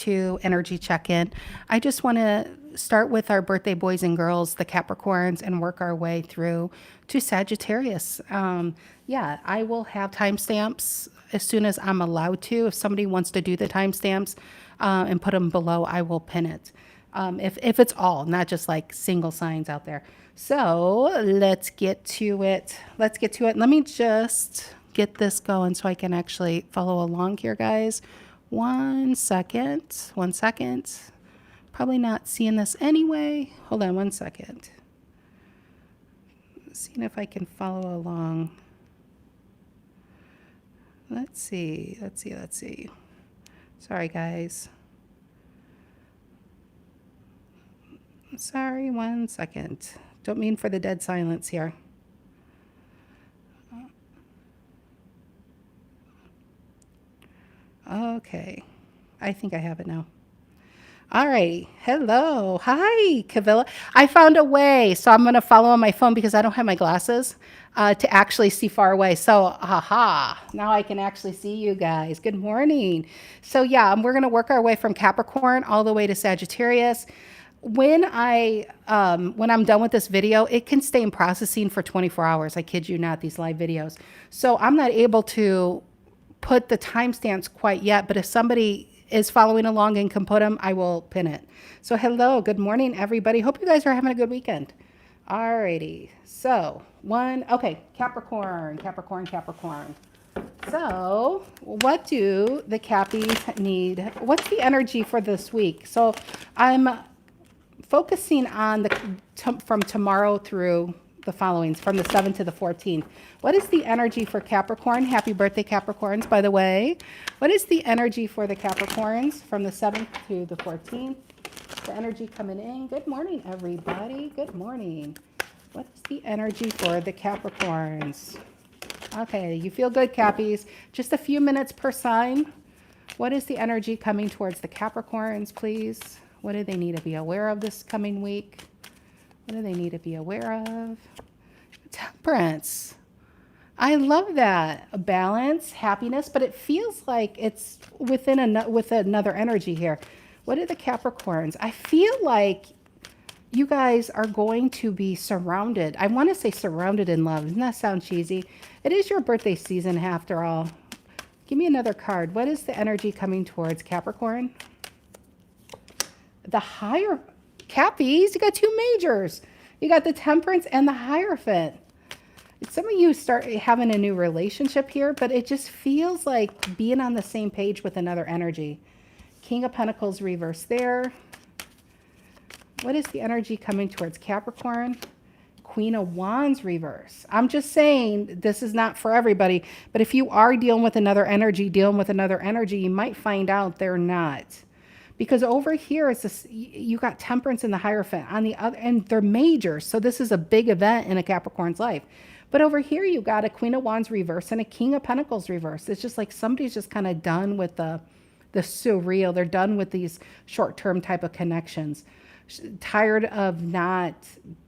to energy check-in. I just want to start with our birthday boys and girls, the Capricorns, and work our way through to Sagittarius. Yeah, I will have timestamps as soon as I'm allowed to. If somebody wants to do the timestamps and put them below, I will pin it. If it's all, not just like single signs out there. So let's get to it. Let's get to it. Let me just get this going so I can actually follow along here, guys. 1 second. 1 second. Probably not seeing this anyway. Hold on 1 second. Seeing if I can follow along. Let's see. Sorry, guys. Sorry, 1 second. Don't mean for the dead silence here. Okay. I think I have it now. All right. Hello. Hi, Cavilla. I found a way. So I'm going to follow on my phone because I don't have my glasses to actually see far away. So, haha. Now I can actually see you guys. Good morning. So, yeah, we're going to work our way from Capricorn all the way to Sagittarius. When I'm done with this video, it can stay in processing for 24 hours. I kid you not, these live videos. So I'm not able to put the timestamps quite yet, but if somebody is following along and can put them, I will pin it. So hello, good morning, everybody. Hope you guys are having a good weekend. Alrighty, so okay, Capricorn. So what do the Cappies need? What's the energy for this week? So I'm focusing on from tomorrow through the followings, from the 7th to the 14th. What is the energy for Capricorn? Happy birthday, Capricorns, by the way. What is the energy for the Capricorns from the 7th to the 14th? The energy coming in. Good morning, everybody. Good morning. What is the energy for the Capricorns? Okay, you feel good, Cappies. Just a few minutes per sign. What is the energy coming towards the Capricorns, please? What do they need to be aware of this coming week? What do they need to be aware of? Temperance. I love that. A balance, happiness, but it feels like it's with another energy here. What are the Capricorns? I feel like you guys are going to be surrounded. I want to say surrounded in love. Doesn't that sound cheesy? It is your birthday season after all. Give me another card. What is the energy coming towards Capricorn? The higher Cappies, you got two majors. You got the Temperance and the Hierophant. Some of you start having a new relationship here, but it just feels like being on the same page with another energy. King of Pentacles reverse there. What is the energy coming towards Capricorn? Queen of Wands reverse. I'm just saying this is not for everybody, but if you are dealing with another energy, you might find out they're not. Because over here, it's this, you got Temperance and the Hierophant on the other, and they're majors. So this is a big event in a Capricorn's life. But over here, you got a Queen of Wands reverse and a King of Pentacles reverse. It's just like somebody's just kind of done with the surreal. They're done with these short-term type of connections. Tired of not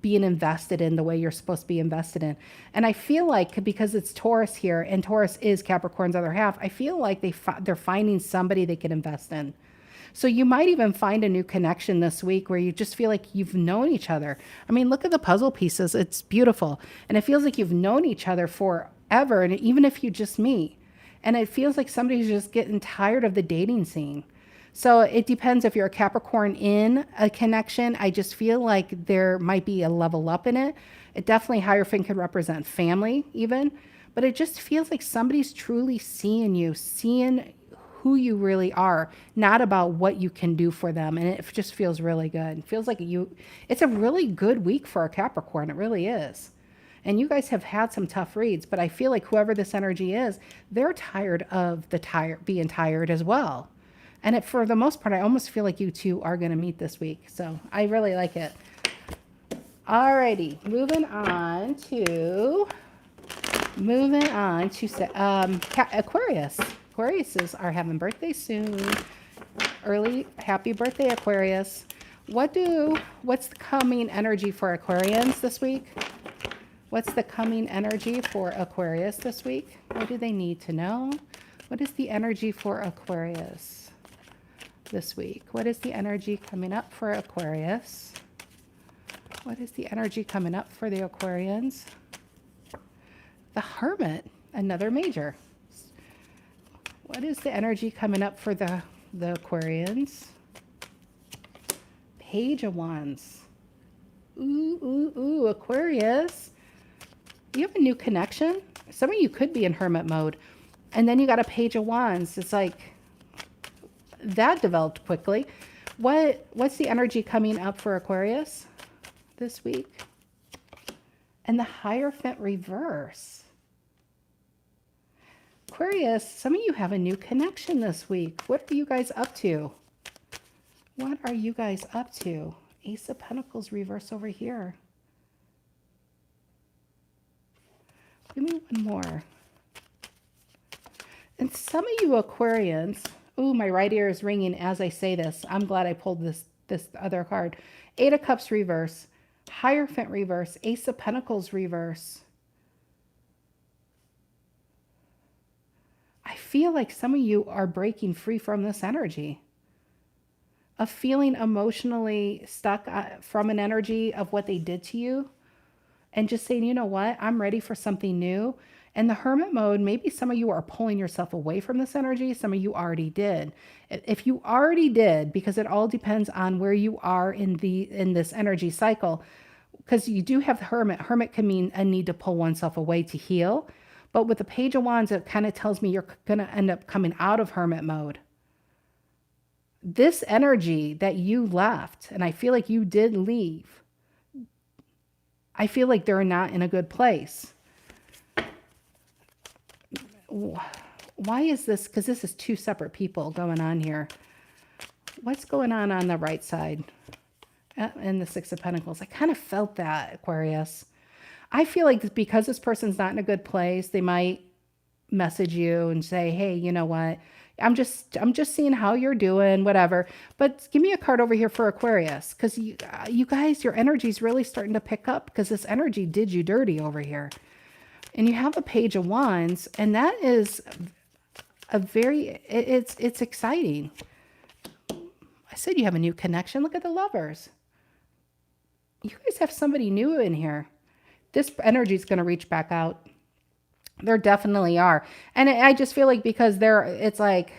being invested in the way you're supposed to be invested in. And I feel like because it's Taurus here, and Taurus is Capricorn's other half, I feel like they're finding somebody they can invest in. So you might even find a new connection this week where you just feel like you've known each other. I mean, look at the puzzle pieces. It's beautiful. And it feels like you've known each other forever. And even if you just meet, and it feels like somebody's just getting tired of the dating scene. So it depends if you're a Capricorn in a connection. I just feel like there might be a level up in it. It definitely, Hierophant could represent family even. But it just feels like somebody's truly seeing you, seeing who you really are, not about what you can do for them. And it just feels really good. It feels like it's a really good week for a Capricorn. It really is. And you guys have had some tough reads, but I feel like whoever this energy is, they're tired of being tired as well. And for the most part, I almost feel like you two are going to meet this week. So I really like it. Alrighty, moving on to Aquarius. Aquariuses are having birthdays soon. Early happy birthday, Aquarius. What's the coming energy for Aquarians this week? What's the coming energy for Aquarius this week? What do they need to know? What is the energy for Aquarius? this week? What is the energy coming up for Aquarius? What is the energy coming up for the Aquarians? The Hermit, another major. What is the energy coming up for the Aquarians? Page of Wands. Ooh, ooh, ooh, Aquarius. You have a new connection. Some of you could be in hermit mode. And then you got a Page of Wands. It's like that developed quickly. What's the energy coming up for Aquarius this week? And the Hierophant reverse. Aquarius, some of you have a new connection this week. What are you guys up to? What are you guys up to? Ace of Pentacles reverse over here. Give me one more. And some of you Aquarians, ooh, my right ear is ringing as I say this. I'm glad I pulled this other card. Eight of Cups reverse, Hierophant reverse, Ace of Pentacles reverse. I feel like some of you are breaking free from this energy of feeling emotionally stuck from an energy of what they did to you and just saying, you know what, I'm ready for something new. And the Hermit mode, maybe some of you are pulling yourself away from this energy. Some of you already did. If you already did, because it all depends on where you are in this energy cycle, because you do have the Hermit. Hermit can mean a need to pull oneself away to heal. But with the Page of Wands, it kind of tells me you're going to end up coming out of Hermit mode. This energy that you left, and I feel like you did leave, I feel like they're not in a good place. Why is this? Because this is two separate people going on here. What's going on the right side? And the Six of Pentacles. I kind of felt that, Aquarius. I feel like because this person's not in a good place, they might message you and say, hey, you know what? I'm just seeing how you're doing, whatever. But give me a card over here for Aquarius, because you guys, your energy is really starting to pick up, because this energy did you dirty over here. And you have a Page of Wands, and that is a very, it's exciting. I said you have a new connection. Look at the Lovers. You guys have somebody new in here. This energy is going to reach back out. There definitely are. And I just feel like because it's like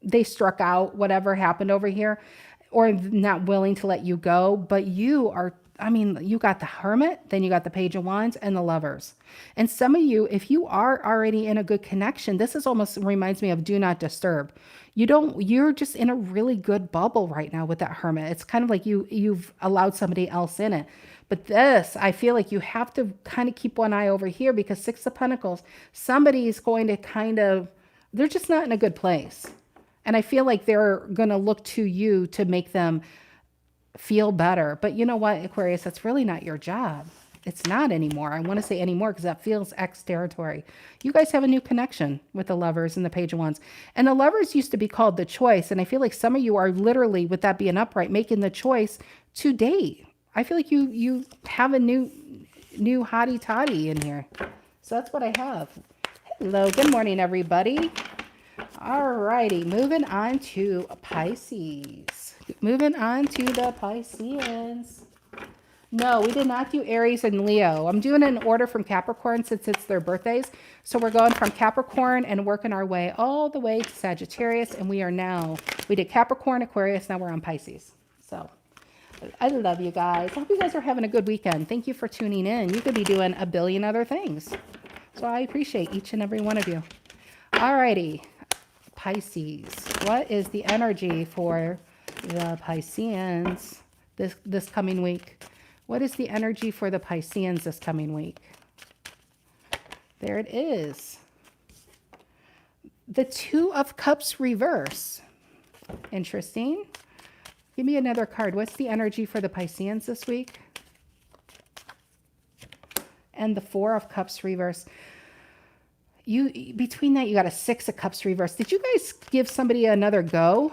they struck out whatever happened over here, or not willing to let you go. But you are, I mean, you got the Hermit, then you got the Page of Wands and the Lovers. And some of you, if you are already in a good connection, this is almost reminds me of Do Not Disturb. You're just in a really good bubble right now with that Hermit. It's kind of like you've allowed somebody else in it. But this, I feel like you have to kind of keep one eye over here, because Six of Pentacles, somebody's going to they're just not in a good place. And I feel like they're going to look to you to make them feel better. But you know what, Aquarius, that's really not your job. It's not anymore. I want to say anymore because that feels X territory. You guys have a new connection with the Lovers and the Page of Wands. And the Lovers used to be called the choice. And I feel like some of you are literally, with that being upright, making the choice to date. I feel like you have a new hottie toddy in here. So that's what I have. Hello, good morning, everybody. All righty, moving on to Pisces. Moving on to the Pisceans. No, we did not do Aries and Leo. I'm doing it in order from Capricorn since it's their birthdays. So we're going from Capricorn and working our way all the way to Sagittarius. And we did Capricorn, Aquarius, now we're on Pisces. So I love you guys. I hope you guys are having a good weekend. Thank you for tuning in. You could be doing a billion other things. So I appreciate each and every one of you. All righty, Pisces. What is the energy for the Pisceans this coming week? What is the energy for the Pisceans this coming week? There it is. The Two of Cups reverse. Interesting. Give me another card. What's the energy for the Pisceans this week? And the Four of Cups reverse. Between that, you got a Six of Cups reverse. Did you guys give somebody another go?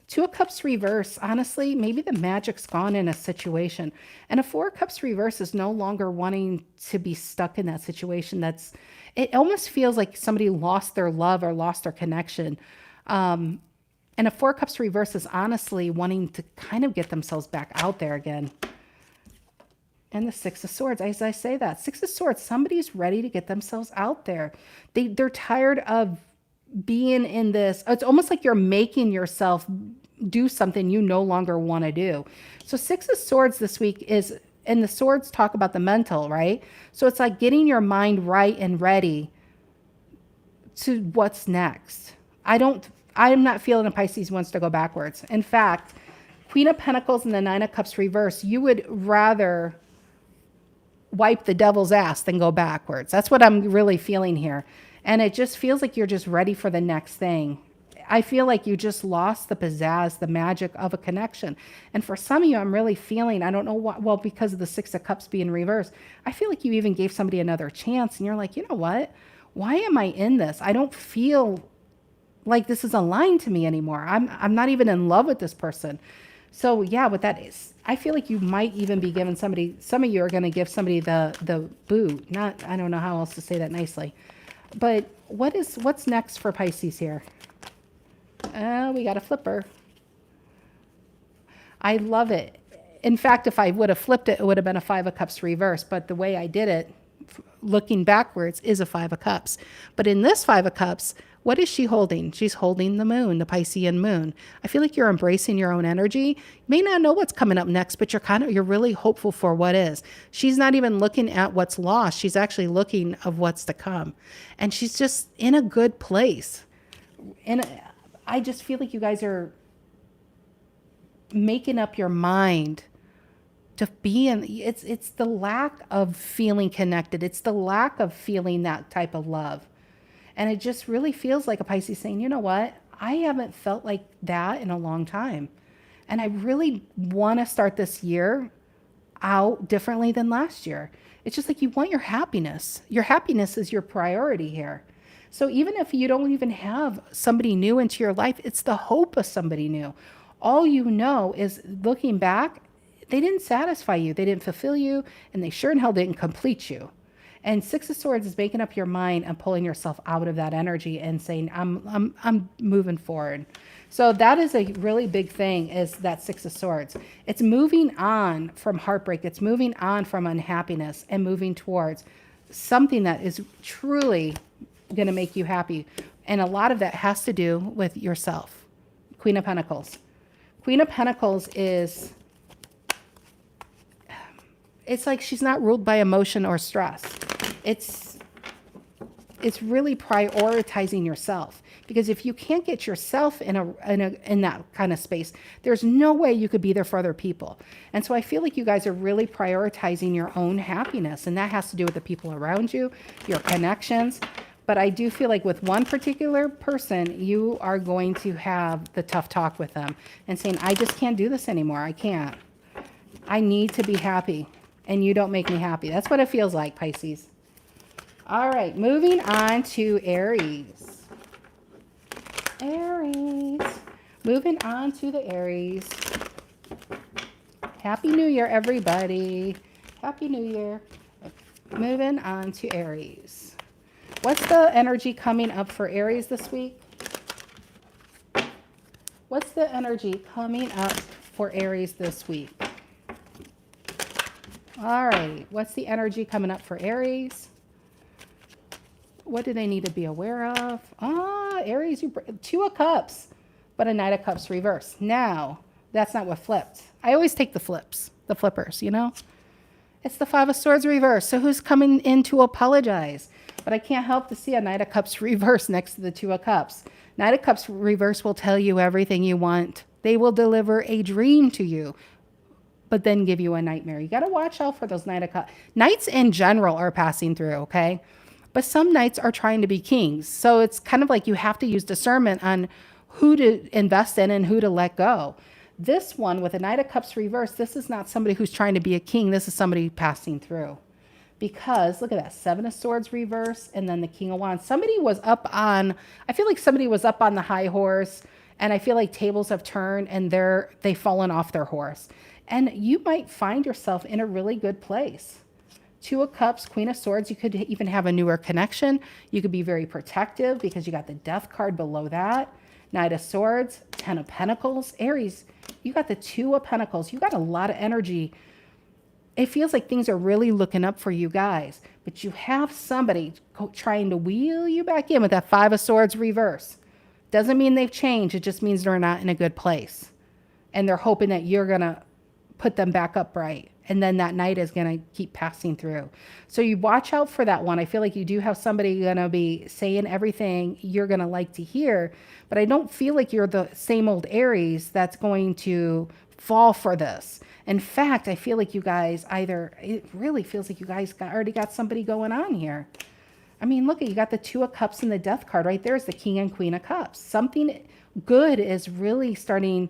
Two of Cups reverse, honestly, maybe the magic's gone in a situation. And a Four of Cups reverse is no longer wanting to be stuck in that situation. It almost feels like somebody lost their love or lost their connection. And a Four of Cups reverse is honestly wanting to kind of get themselves back out there again. And the Six of Swords, as I say that, Six of Swords, somebody's ready to get themselves out there. They're tired of being in this. It's almost like you're making yourself do something you no longer want to do. So Six of Swords this week is, and the swords talk about the mental, right? So it's like getting your mind right and ready to what's next. I'm not feeling a Pisces wants to go backwards. In fact, Queen of Pentacles and the Nine of Cups reverse, you would rather wipe the devil's ass than go backwards. That's what I'm really feeling here. And it just feels like you're just ready for the next thing. I feel like you just lost the pizzazz, the magic of a connection. And for some of you, I'm really feeling, I don't know what, well, because of the Six of Cups being reversed, I feel like you even gave somebody another chance and you're like, you know what? Why am I in this? I don't feel like this is aligned to me anymore. I'm not even in love with this person. So yeah, what that is, I feel like you might even be giving somebody, some of you are going to give somebody the boot. Not, I don't know how else to say that nicely. But what's next for Pisces here? We got a flipper. I love it. In fact, if I would have flipped it, it would have been a Five of Cups reverse. But the way I did it, looking backwards, is a Five of Cups. But in this Five of Cups, what is she holding? She's holding the moon, the Piscean moon. I feel like you're embracing your own energy. You may not know what's coming up next, but you're really hopeful for what is. She's not even looking at what's lost. She's actually looking of what's to come. And she's just in a good place. And I just feel like you guys are making up your mind to be in. It's the lack of feeling connected. It's the lack of feeling that type of love. And it just really feels like a Pisces saying, you know what? I haven't felt like that in a long time. And I really want to start this year out differently than last year. It's just like you want your happiness. Your happiness is your priority here. So even if you don't even have somebody new into your life, it's the hope of somebody new. All you know is looking back, they didn't satisfy you. They didn't fulfill you. And they sure in hell didn't complete you. And Six of Swords is making up your mind and pulling yourself out of that energy and saying, I'm moving forward. So that is a really big thing, is that Six of Swords. It's moving on from heartbreak. It's moving on from unhappiness and moving towards something that is truly going to make you happy. And a lot of that has to do with yourself. Queen of Pentacles. Queen of Pentacles is, it's like she's not ruled by emotion or stress. It's really prioritizing yourself, because if you can't get yourself in that kind of space, there's no way you could be there for other people. And so I feel like you guys are really prioritizing your own happiness, and that has to do with the people around you, your connections. But I do feel like with one particular person, you are going to have the tough talk with them and saying, I just can't do this anymore. I can't. I need to be happy, and you don't make me happy. That's what it feels like, Pisces. All right, moving on to Aries. Aries. Moving on to the Aries. Happy New Year, everybody. Happy New Year. Moving on to Aries. What's the energy coming up for Aries this week? What's the energy coming up for Aries this week? All right, what's the energy coming up for Aries? What do they need to be aware of? Aries, Two of Cups, but a Knight of Cups reverse. Now, that's not what flipped. I always take the flippers, you know? It's the Five of Swords reverse. So who's coming in to apologize? But I can't help to see a Knight of Cups reverse next to the Two of Cups. Knight of Cups reverse will tell you everything you want. They will deliver a dream to you, but then give you a nightmare. You got to watch out for those Knight of Cups. Knights in general are passing through, okay? But some knights are trying to be kings. So it's kind of like you have to use discernment on who to invest in and who to let go. This one with a Knight of Cups reverse, this is not somebody who's trying to be a king. This is somebody passing through. Because look at that, Seven of Swords reverse and then the King of Wands. Somebody was up on, I feel like somebody was up on the high horse, and I feel like tables have turned and they've fallen off their horse. And you might find yourself in a really good place. Two of Cups, Queen of Swords, you could even have a newer connection. You could be very protective because you got the Death card below that. Knight of Swords, Ten of Pentacles. Aries, you got the Two of Pentacles. You got a lot of energy. It feels like things are really looking up for you guys, but you have somebody trying to wheel you back in with that Five of Swords reverse. Doesn't mean they've changed. It just means they're not in a good place. And they're hoping that you're going to put them back upright. And then that Knight is going to keep passing through. So you watch out for that one. I feel like you do have somebody going to be saying everything you're going to like to hear. But I don't feel like you're the same old Aries that's going to fall for this. In fact, I feel like you guys it really feels like you guys already got somebody going on here. I mean, look, you got the Two of Cups and the Death card right there is the King and Queen of Cups. Something good is really starting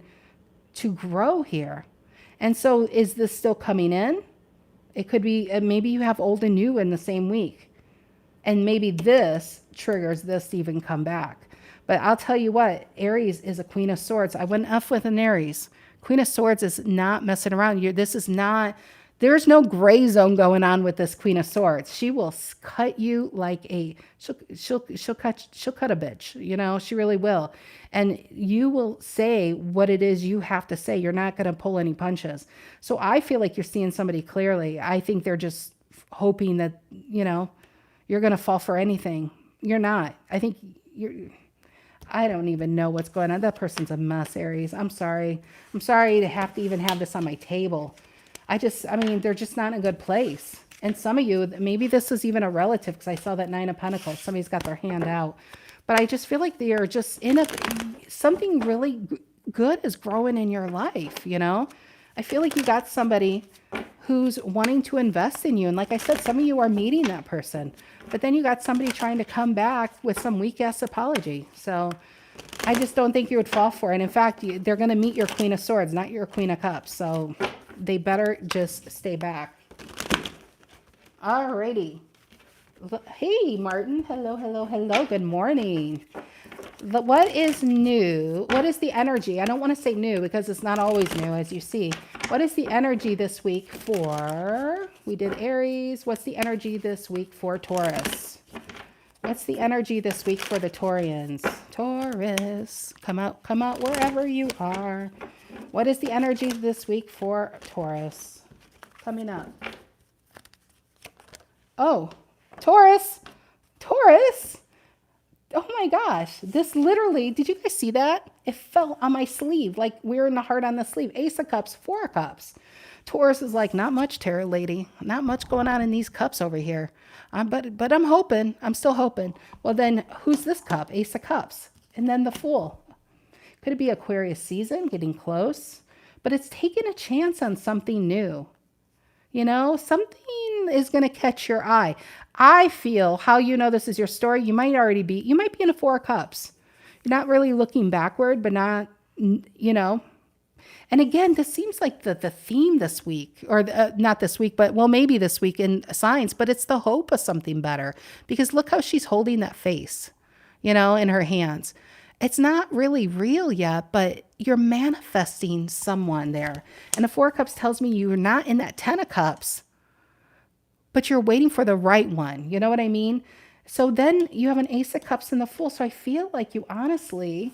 to grow here. And so is this still coming in? It could be, maybe you have old and new in the same week. And maybe this triggers this to even come back. But I'll tell you what, Aries is a Queen of Swords. I wouldn't F with an Aries. Queen of Swords is not messing around. This is not, there's no gray zone going on with this Queen of Swords. She will cut you like she'll cut a bitch, you know, she really will. And you will say what it is you have to say. You're not going to pull any punches. So I feel like you're seeing somebody clearly. I think they're just hoping that, you know, you're going to fall for anything. You're not. I think I don't even know what's going on. That person's a mess, Aries. I'm sorry. I'm sorry to have to even have this on my table. I mean, they're just not in a good place. And some of you, maybe this is even a relative because I saw that Nine of Pentacles. Somebody's got their hand out. But I just feel like they are just something really good is growing in your life, you know? I feel like you got somebody who's wanting to invest in you. And like I said, some of you are meeting that person. But then you got somebody trying to come back with some weak-ass apology. So I just don't think you would fall for it. And in fact, they're going to meet your Queen of Swords, not your Queen of Cups. So they better just stay back. Alrighty. Hey, Martin. Hello, hello, hello. Good morning. What is new? What is the energy? I don't want to say new because it's not always new, as you see. What is the energy this week for, we did Aries. What's the energy this week for Taurus? What's the energy this week for the Taurians? Taurus, come out wherever you are. What is the energy this week for Taurus? Coming up. Oh, Taurus. Oh my gosh, this literally, did you guys see that? It fell on my sleeve, like we're in the heart on the sleeve. Ace of Cups, Four of Cups. Taurus is like, not much, Tarot lady. Not much going on in these cups over here. But I'm hoping, I'm still hoping. Well then, who's this cup? Ace of Cups. And then the Fool. Could it be Aquarius season, getting close? But it's taking a chance on something new. You know, something is going to catch your eye. I feel, how you know this is your story, you might be in a Four of Cups. You're not really looking backward, but not, you know. And again, this seems like the theme this week, or not this week, but well, maybe this week in signs, but it's the hope of something better. Because look how she's holding that face, you know, in her hands. It's not really real yet, but you're manifesting someone there. And the Four of Cups tells me you're not in that Ten of Cups, but you're waiting for the right one. You know what I mean? So then you have an Ace of Cups and the Fool. So I feel like you honestly,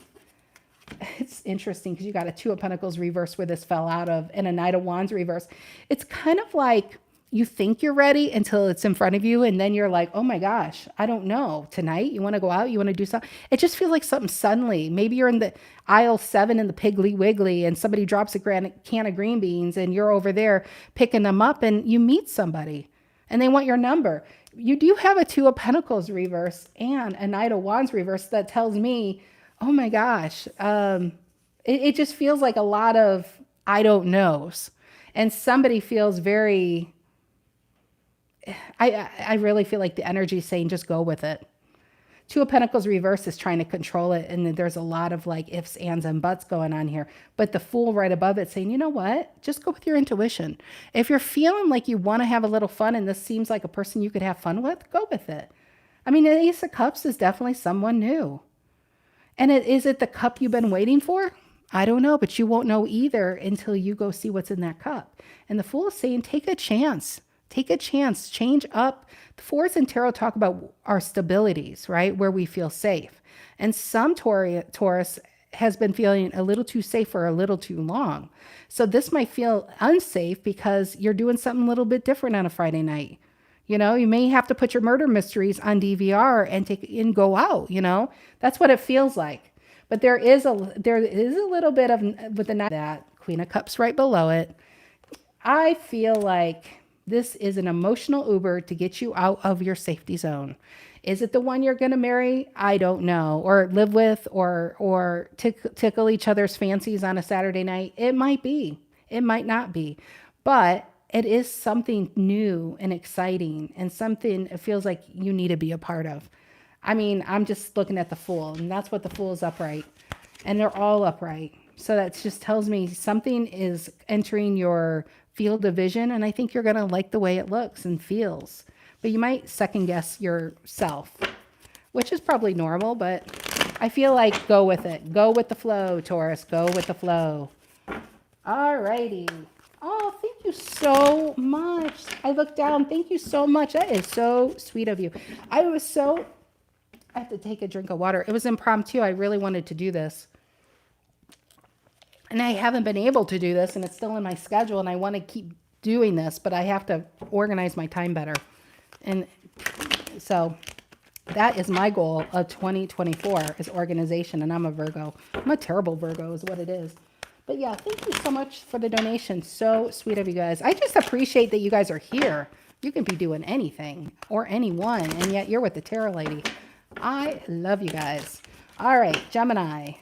it's interesting because you got a Two of Pentacles reverse where this fell out of, and a Knight of Wands reverse. It's kind of like you think you're ready until it's in front of you. And then you're like, oh my gosh, I don't know. Tonight, you want to go out? You want to do something? It just feels like something suddenly. Maybe you're in the aisle 7 in the Piggly Wiggly and somebody drops a can of green beans and you're over there picking them up and you meet somebody and they want your number. You do have a Two of Pentacles reverse and a Knight of Wands reverse that tells me, oh my gosh, it just feels like a lot of I don't knows. And somebody feels very, I really feel like the energy is saying just go with it. Two of Pentacles reverse is trying to control it. And there's a lot of like ifs, ands, and buts going on here. But the Fool right above it saying, you know what? Just go with your intuition. If you're feeling like you want to have a little fun and this seems like a person you could have fun with, go with it. I mean, the Ace of Cups is definitely someone new. And is it the cup you've been waiting for? I don't know, but you won't know either until you go see what's in that cup. And the Fool is saying, take a chance. Take a chance, change up. The fours in tarot talk about our stabilities, right? Where we feel safe. And some Taurus has been feeling a little too safe for a little too long. So this might feel unsafe because you're doing something a little bit different on a Friday night. You know, you may have to put your murder mysteries on DVR and go out, you know. That's what it feels like. But there is a little bit of, with the that Queen of Cups right below it. I feel like this is an emotional Uber to get you out of your safety zone. Is it the one you're going to marry? I don't know. Or live with, or tickle each other's fancies on a Saturday night? It might be. It might not be. But it is something new and exciting, and something it feels like you need to be a part of. I mean, I'm just looking at the Fool, and that's what the Fool is upright. And they're all upright. So that just tells me something is entering your field of vision, and I think you're going to like the way it looks and feels. But you might second guess yourself, which is probably normal, but I feel like go with it. Go with the flow, Taurus. Go with the flow. All righty. Oh, thank you so much. I looked down. Thank you so much. That is so sweet of you. I have to take a drink of water. It was impromptu. I really wanted to do this. And I haven't been able to do this, and it's still in my schedule, and I want to keep doing this, but I have to organize my time better. And so that is my goal of 2024 is organization, and I'm a Virgo. I'm a terrible Virgo is what it is. But yeah, thank you so much for the donation. So sweet of you guys. I just appreciate that you guys are here. You can be doing anything or anyone, and yet you're with the Tarot Lady. I love you guys. All right, Gemini.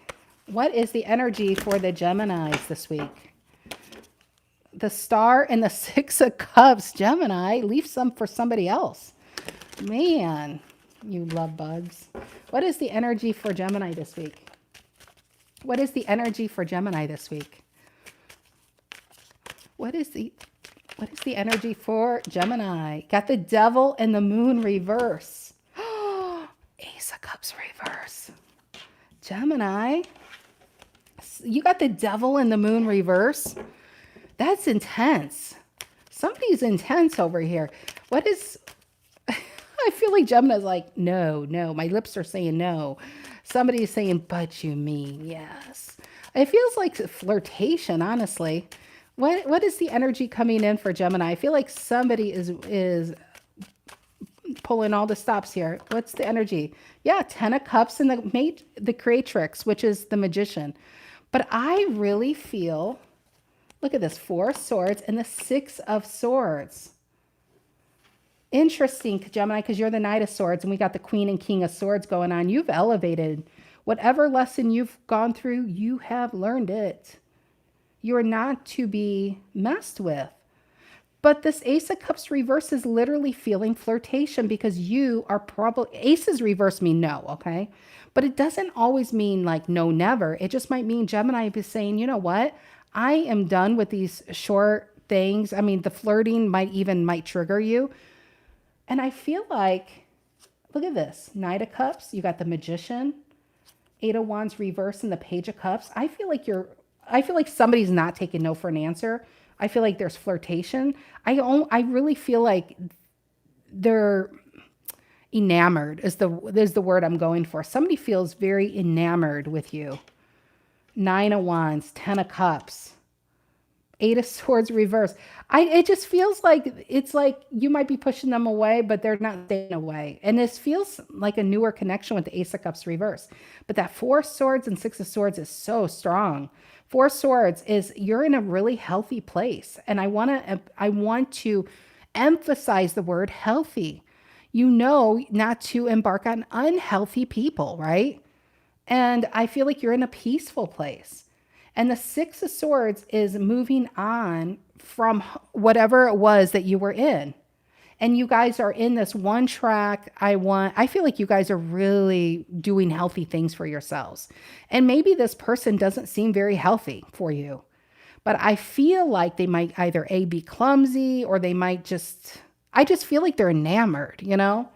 What is the energy for the Geminis this week? The Star and the Six of Cups. Gemini, leave some for somebody else. Man, you love bugs. What is the energy for Gemini this week? What is the energy for Gemini this week? What is the energy for Gemini? Got the Devil and the Moon reverse. Ace of Cups reverse. Gemini, you got the Devil and the Moon reverse. That's intense. Somebody's intense over here. What is... I feel like Gemini's like, no. My lips are saying no. Somebody's saying, but you mean yes. It feels like flirtation, honestly. What is the energy coming in for Gemini? I feel like somebody is pulling all the stops here. What's the energy? Yeah, 10 of Cups and the Creatrix, which is the Magician. But I really feel, look at this, 4 of Swords and the 6 of Swords. Interesting, Gemini, because you're the Knight of Swords and we got the Queen and King of Swords going on. You've elevated. Whatever lesson you've gone through, you have learned it. You are not to be messed with. But this Ace of Cups reverse is literally feeling flirtation because you are probably... Aces reverse mean no, okay? But it doesn't always mean like no, never. It just might mean Gemini is saying, you know what? I am done with these short things. I mean, the flirting might trigger you. And I feel like, look at this. Knight of Cups. You got the Magician. 8 of Wands reverse and the Page of Cups. I feel like somebody's not taking no for an answer. I feel like there's flirtation. I really feel like they're enamored is the word I'm going for. Somebody feels very enamored with you. 9 of Wands, 10 of Cups, 8 of Swords reverse. It just feels like it's like you might be pushing them away, but they're not staying away. And this feels like a newer connection with the Ace of Cups reverse. But that 4 of Swords and 6 of Swords is so strong. 4 of Swords is you're in a really healthy place. And I want to emphasize the word healthy. You know not to embark on unhealthy people, right? And I feel like you're in a peaceful place. And the 6 of Swords is moving on from whatever it was that you were in. And you guys are in this one track. I feel like you guys are really doing healthy things for yourselves. And maybe this person doesn't seem very healthy for you. But I feel like they might either A, be clumsy, or they might I just feel like they're enamored, you know?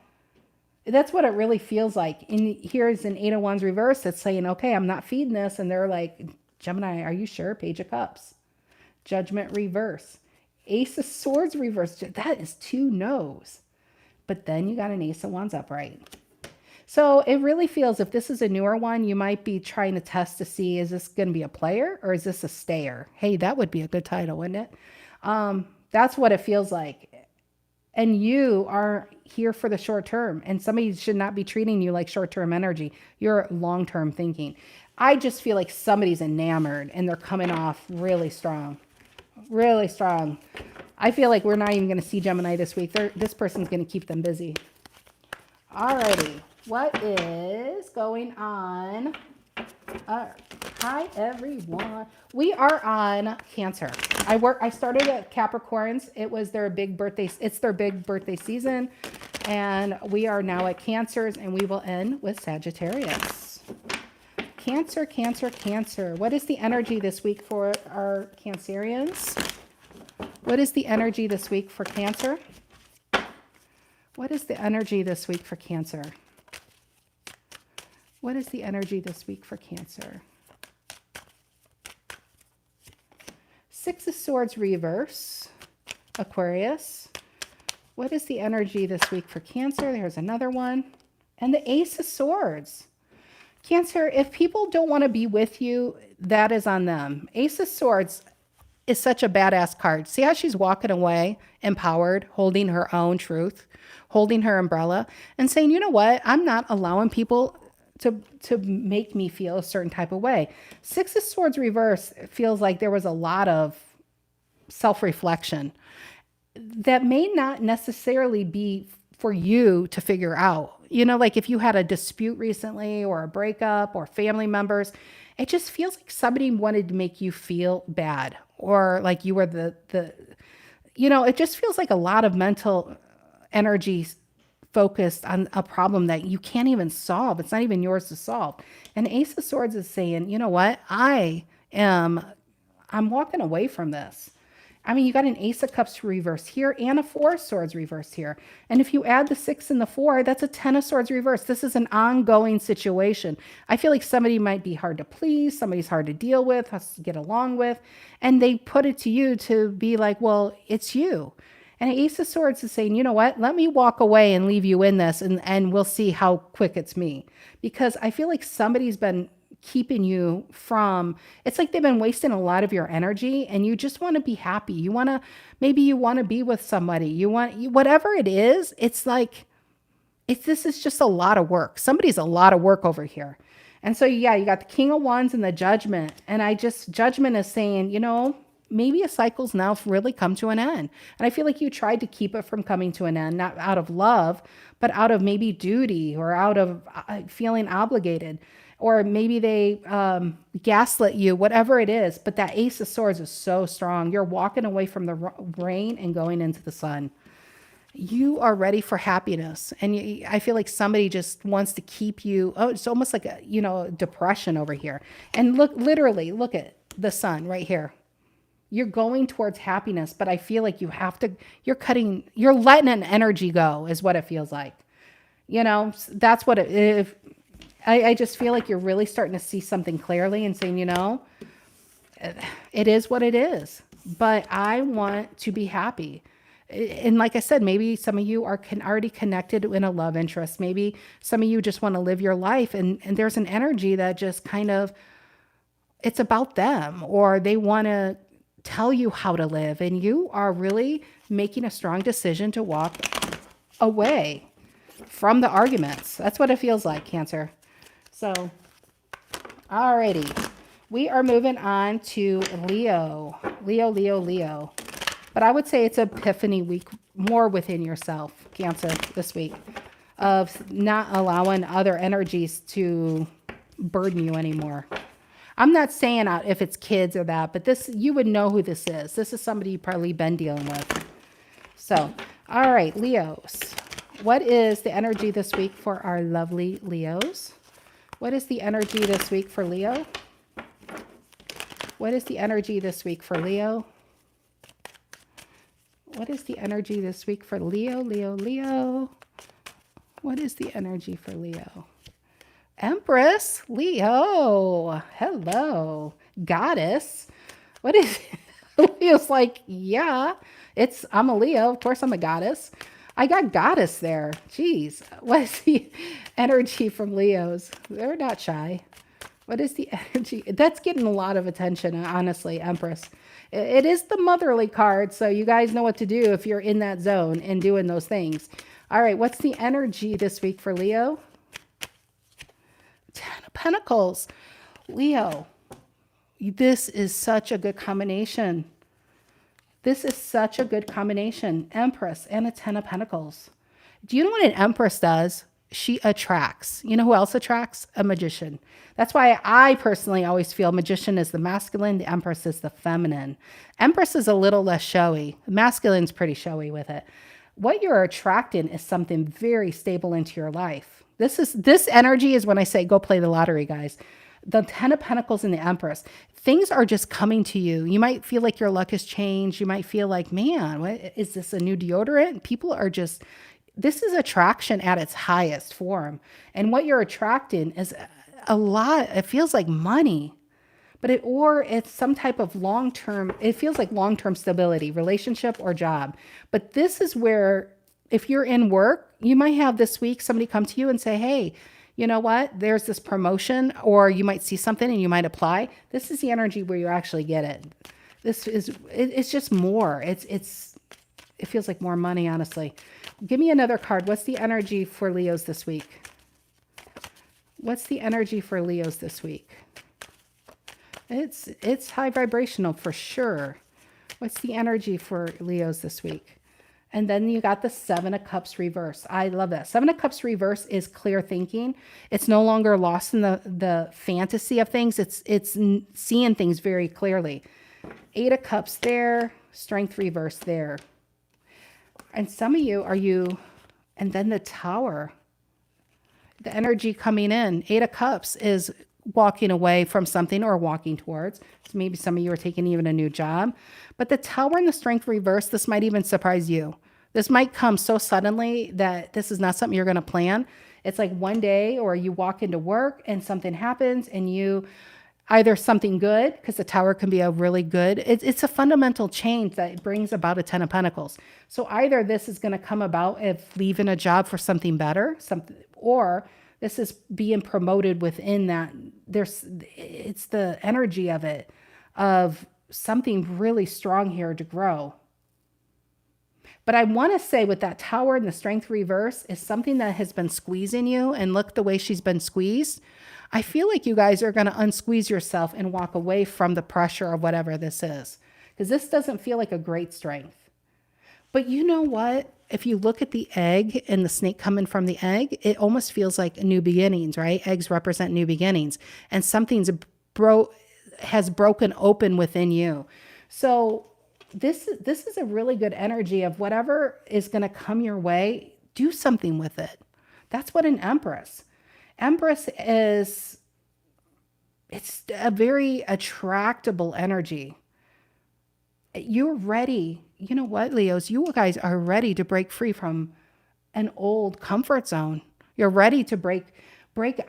That's what it really feels like. And here's an 8 of Wands reverse that's saying, okay, I'm not feeding this. And they're like, Gemini, are you sure? Page of Cups. Judgment reverse. Ace of Swords reverse. That is 2 no's. But then you got an Ace of Wands upright. So it really feels, if this is a newer one, you might be trying to test to see, is this going to be a player or is this a stayer? Hey, that would be a good title, wouldn't it? That's what it feels like. And you are here for the short term, and somebody should not be treating you like short-term energy. You're long-term thinking. I just feel like somebody's enamored and they're coming off really strong. Really strong. I feel like we're not even going to see Gemini this week. This person's going to keep them busy. Alrighty. What is going on? Hi, everyone. We are on Cancer. I started at Capricorns. It was their big birthday. It's their big birthday season. And we are now at Cancers, and we will end with Sagittarius. Cancer, Cancer, Cancer. What is the energy this week for our Cancerians? What is the energy this week for Cancer? What is the energy this week for Cancer? What is the energy this week for Cancer? Six of Swords reverse, Aquarius. What is the energy this week for Cancer? There's another one. And the Ace of Swords. Cancer, if people don't want to be with you, that is on them. Ace of Swords is such a badass card. See how she's walking away, empowered, holding her own truth, holding her umbrella, and saying, you know what? I'm not allowing people to make me feel a certain type of way. Six of Swords reverse feels like there was a lot of self-reflection that may not necessarily be for you to figure out. You know, like if you had a dispute recently or a breakup or family members, it just feels like somebody wanted to make you feel bad or like you were it just feels like a lot of mental energy focused on a problem that you can't even solve. It's not even yours to solve. And Ace of Swords is saying, you know what? I'm walking away from this. I mean, you got an Ace of Cups reverse here and a Four of Swords reverse here. And if you add the 6 and the 4, that's a 10 of Swords reverse. This is an ongoing situation. I feel like somebody might be hard to please. Somebody's hard to deal with, has to get along with. And they put it to you to be like, well, it's you. And Ace of Swords is saying, you know what? Let me walk away and leave you in this, and we'll see how quick it's me. Because I feel like somebody's been keeping you from, it's like they've been wasting a lot of your energy, and you just want to be happy. Maybe you want to be with somebody. Whatever it is, it's like, this is just a lot of work. Somebody's a lot of work over here. And so, yeah, you got the King of Wands and the Judgment. And Judgment is saying, maybe a cycle's now really come to an end. And I feel like you tried to keep it from coming to an end, not out of love, but out of maybe duty or out of feeling obligated. Or maybe they gaslit you, whatever it is. But that Ace of Swords is so strong. You're walking away from the rain and going into the sun. You are ready for happiness. And I feel like somebody just wants to keep you. Oh, it's almost like a, depression over here. And literally look at the sun right here. You're going towards happiness, but I feel like you're letting an energy go is what it feels like. That's what I just feel like you're really starting to see something clearly and saying, it is what it is, but I want to be happy. And like I said, maybe some of you are already connected in a love interest. Maybe some of you just want to live your life, and there's an energy that just kind of, it's about them, or they want to tell you how to live, and you are really making a strong decision to walk away from the arguments. That's what it feels like, Cancer. So, alrighty. We are moving on to Leo. Leo. But I would say it's Epiphany week, more within yourself, Cancer, this week, of not allowing other energies to burden you anymore. I'm not saying if it's kids or that, but you would know who this is. This is somebody you've probably been dealing with. So, all right, Leos. What is the energy this week for our lovely Leos? What is the energy this week for Leo? What is the energy this week for Leo? What is the energy this week for Leo? Leo. What is the energy for Leo? Empress, Leo, hello, goddess. What is Leo's like? Yeah, I'm a Leo. Of course, I'm a goddess. I got goddess there. Jeez. What is the energy from Leos? They're not shy. What is the energy? That's getting a lot of attention, honestly, Empress. It is the motherly card, so you guys know what to do if you're in that zone and doing those things. All right, what's the energy this week for Leo? 10 of Pentacles. Leo, this is such a good combination. This is such a good combination. Empress and a 10 of Pentacles. Do you know what an Empress does? She attracts. You know who else attracts? A magician. That's why I personally always feel magician is the masculine, the Empress is the feminine. Empress is a little less showy. Masculine's pretty showy with it. What you're attracting is something very stable into your life. This energy is when I say go play the lottery, guys. The 10 of Pentacles and the Empress. Things are just coming to you. You might feel like your luck has changed. You might feel like, man, what, is this a new deodorant? People are just, this is attraction at its highest form. And what you're attracting is a lot, it feels like money, but it's some type of long-term, it feels like long-term stability, relationship or job. But this is where, if you're in work, you might have this week somebody come to you and say, hey, you know what? There's this promotion, or you might see something and you might apply. This is the energy where you actually get it. It's just more. It feels like more money, honestly. Give me another card. What's the energy for Leos this week? What's the energy for Leos this week? It's high vibrational for sure. What's the energy for Leos this week? And then you got the 7 of Cups reverse. I love that. 7 of Cups reverse is clear thinking. It's no longer lost in the fantasy of things. It's seeing things very clearly. 8 of Cups there, Strength reverse there. And some of you and then the Tower. The energy coming in. 8 of Cups is walking away from something or walking towards. So maybe some of you are taking even a new job. But the Tower and the Strength reverse, this might even surprise you. This might come so suddenly that this is not something you're going to plan. It's like one day, or you walk into work and something happens and you either something good, because the Tower can be a really good, it's a fundamental change that brings about a 10 of Pentacles. So either this is going to come about if leaving a job for something better, or this is being promoted within that. It's the energy of it, of something really strong here to grow. But I want to say with that Tower and the Strength reverse is something that has been squeezing you, and look the way she's been squeezed. I feel like you guys are going to unsqueeze yourself and walk away from the pressure of whatever this is, because this doesn't feel like a great strength. But you know what? If you look at the egg and the snake coming from the egg, it almost feels like new beginnings, right? Eggs represent new beginnings, and something's has broken open within you. So this is a really good energy of whatever is going to come your way, do something with it. That's what an Empress. Empress is, it's a very attractable energy. You're ready. You know what, Leos? You guys are ready to break free from an old comfort zone. You're ready to break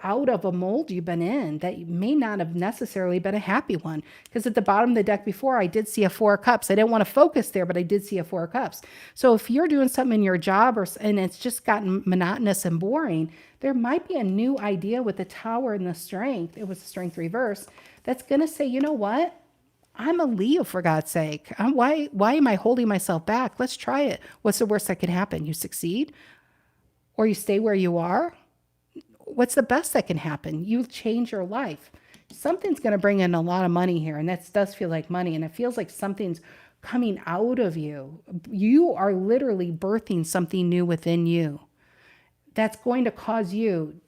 out of a mold you've been in that may not have necessarily been a happy one. Because at the bottom of the deck before, I did see a 4 of Cups. I didn't want to focus there, but I did see a 4 of Cups. So if you're doing something in your job and it's just gotten monotonous and boring, there might be a new idea with the Tower and the Strength. It was the Strength reverse. That's going to say, you know what? I'm a Leo, for God's sake. Why am I holding myself back? Let's try it. What's the worst that can happen? You succeed, or you stay where you are. What's the best that can happen? You change your life. Something's going to bring in a lot of money here, and that does feel like money, and it feels like something's coming out of you. You are literally birthing something new within you that's going to cause you,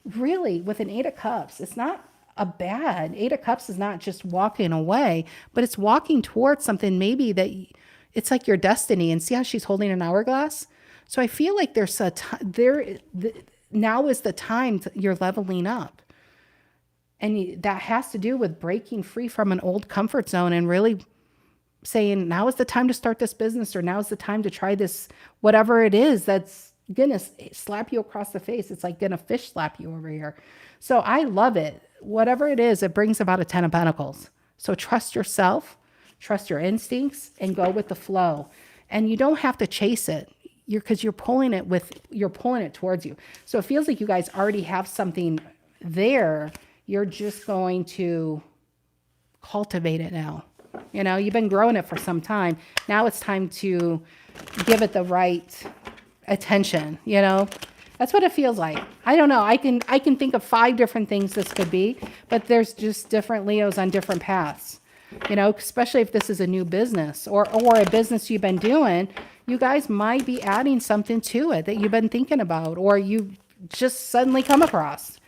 really, with an 8 of Cups, it's not a bad 8 of Cups is not just walking away, but it's walking towards something maybe that it's like your destiny. And see how she's holding an hourglass? So I feel like there's now is the time you're leveling up. And that has to do with breaking free from an old comfort zone and really saying, now is the time to start this business, or now is the time to try this, whatever it is that's going to slap you across the face. It's like going to fish slap you over here. So I love it. Whatever it is, it brings about a 10 of Pentacles. So trust yourself, trust your instincts, and go with the flow. And you don't have to chase it. because you're pulling it towards you. So it feels like you guys already have something there. You're just going to cultivate it now. You know, you've been growing it for some time. Now it's time to give it the right attention, you know? That's what it feels like. I don't know. I can think of 5 different things this could be, but there's just different Leos on different paths. You know, especially if this is a new business or a business you've been doing, you guys might be adding something to it that you've been thinking about or you just suddenly come across.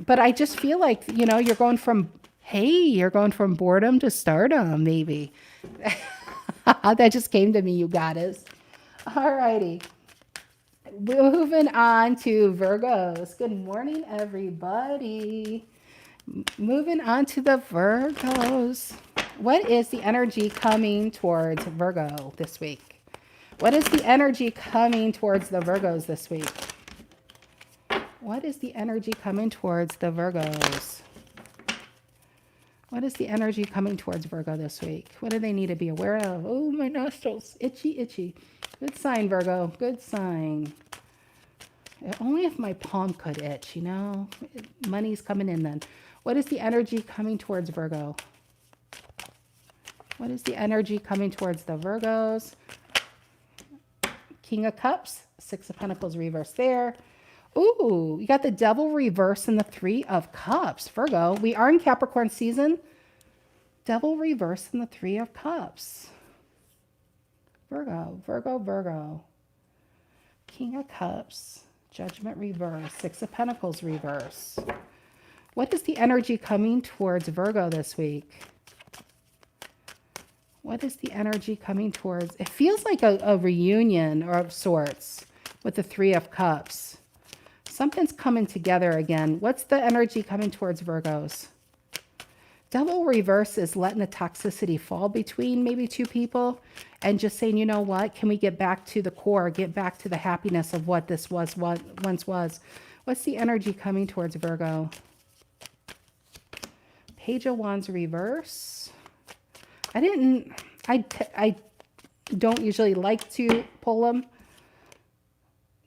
But I just feel like, you know, you're going from boredom to stardom, maybe. That just came to me, you goddess. All righty. Moving on to Virgos. Good morning, everybody. Moving on to the Virgos. What is the energy coming towards Virgo this week? What is the energy coming towards the Virgos this week? What is the energy coming towards the Virgos? What is the energy coming towards Virgo this week? What do they need to be aware of? Oh, my nostrils. Itchy, itchy. Good sign, Virgo. Good sign. Only if my palm could itch, you know? Money's coming in then. What is the energy coming towards Virgo? What is the energy coming towards the Virgos? King of Cups, 6 of Pentacles reverse there. Ooh, you got the Devil reverse and the 3 of Cups. Virgo, we are in Capricorn season. Devil reverse and the 3 of Cups. Virgo, Virgo, Virgo. King of Cups, Judgment reverse, 6 of Pentacles reverse. What is the energy coming towards Virgo this week? What is the energy coming towards? It feels like a reunion of sorts with the 3 of Cups. Something's coming together again. What's the energy coming towards Virgos? Devil reverse is letting the toxicity fall between maybe 2 people and just saying, you know what? Can we get back to the core, get back to the happiness of what this was, what once was? What's the energy coming towards Virgo? Page of Wands reverse. I don't usually like to pull them.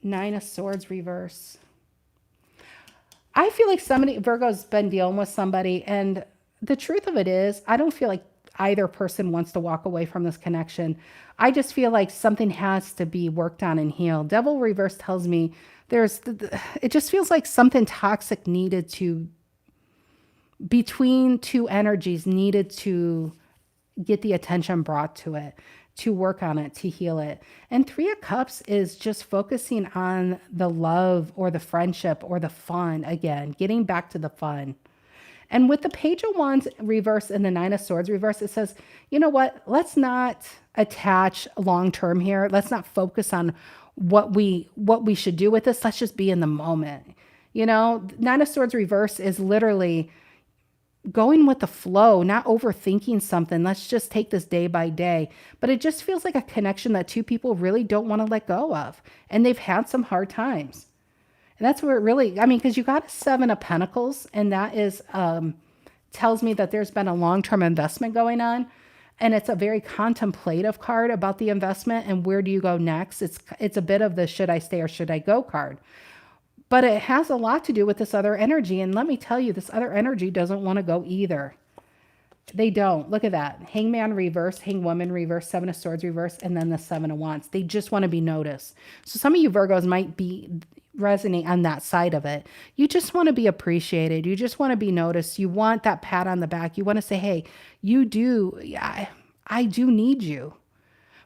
9 of Swords reverse. I feel like Virgo's been dealing with somebody, and the truth of it is, I don't feel like either person wants to walk away from this connection. I just feel like something has to be worked on and healed. Devil reverse tells me it just feels like something toxic between 2 energies needed to get the attention brought to it, to work on it, to heal it. And 3 of Cups is just focusing on the love or the friendship or the fun again, getting back to the fun. And with the Page of Wands reverse and the 9 of Swords reverse, it says, you know what? Let's not attach long-term here. Let's not focus on what we should do with this. Let's just be in the moment. You know, 9 of Swords reverse is literally going with the flow, not overthinking something. Let's just take this day by day. But it just feels like a connection that 2 people really don't want to let go of. And they've had some hard times. And that's where it really, I mean, because you got a 7 of Pentacles, and that is, tells me that there's been a long-term investment going on. And it's a very contemplative card about the investment and where do you go next. It's a bit of the should I stay or should I go card. But it has a lot to do with this other energy. And let me tell you, this other energy doesn't want to go either. They don't. Look at that. Hangman reverse, Hangwoman reverse, 7 of Swords reverse, and then the 7 of Wands. They just want to be noticed. So some of you Virgos might be resonate on that side of it. You just want to be appreciated. You just want to be noticed. You want that pat on the back. You want to say, hey, I do need you.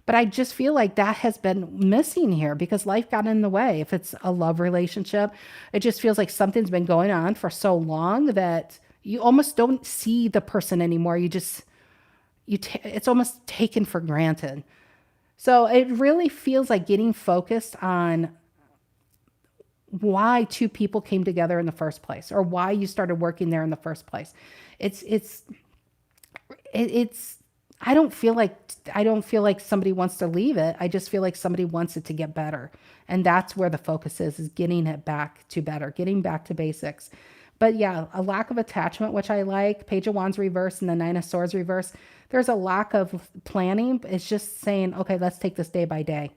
But I just feel like that has been missing here because life got in the way. If it's a love relationship, it just feels like something's been going on for so long that you almost don't see the person anymore. It's almost taken for granted. So it really feels like getting focused on why 2 people came together in the first place or why you started working there in the first place. I don't feel like somebody wants to leave it. I just feel like somebody wants it to get better. And that's where the focus is getting it back to better, getting back to basics. But yeah, a lack of attachment, which I like. Page of Wands reverse and the 9 of Swords reverse. There's a lack of planning. It's just saying, okay, let's take this day by day.